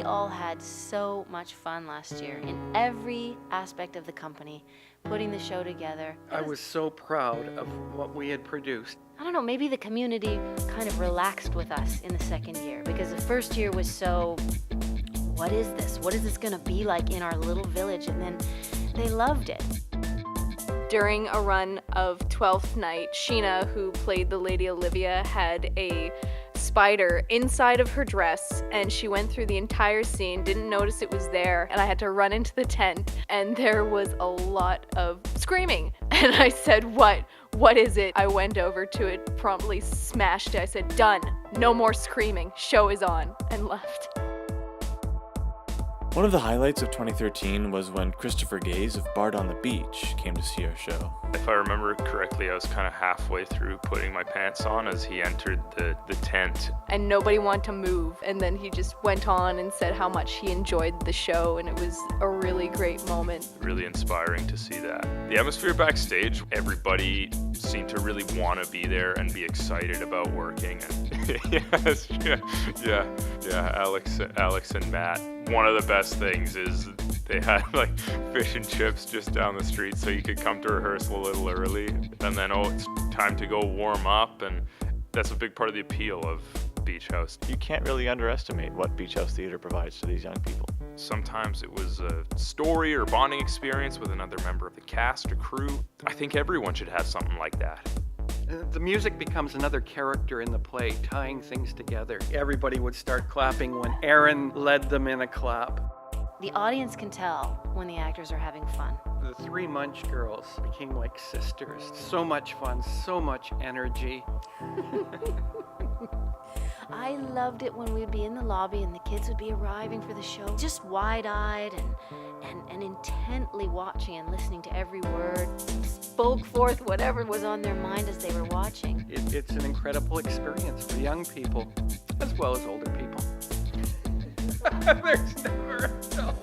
We all had so much fun last year in every aspect of the company, putting the show together. I was so proud of what we had produced. I don't know, maybe the community kind of relaxed with us in the second year, because the first year was so, what is this? What is this gonna be like in our little village? And then they loved it. During a run of 12th Night, Sheena, who played the Lady Olivia, had a spider inside of her dress, and she went through the entire scene, didn't notice it was there, and I had to run into the tent, and there was a lot of screaming. And I said, what is it? I went over to it, promptly smashed it. I said, done, no more screaming, show is on, and left. One of the highlights of 2013 was when Christopher Gaze of Bard on the Beach came to see our show. If I remember correctly, I was kind of halfway through putting my pants on as he entered the tent. And nobody wanted to move, and then he just went on and said how much he enjoyed the show, and it was a really great moment. Really inspiring to see that. The atmosphere backstage, everybody seemed to really want to be there and be excited about working. And Alex and Matt. One of the best things is they had like fish and chips just down the street so you could come to rehearsal a little early, and then it's time to go warm up, and that's a big part of the appeal of Beach House. You can't really underestimate what Beach House Theatre provides to these young people. Sometimes it was a story or bonding experience with another member of the cast or crew. I think everyone should have something like that. The music becomes another character in the play, tying things together. Everybody would start clapping when Aaron led them in a clap. The audience can tell when the actors are having fun. The three Munch girls became like sisters. So much fun, so much energy. I loved it when we'd be in the lobby and the kids would be arriving for the show, just wide-eyed and intently watching and listening to every word, spoke forth whatever was on their mind as they were watching. It's an incredible experience for young people as well as older people. There's never a dull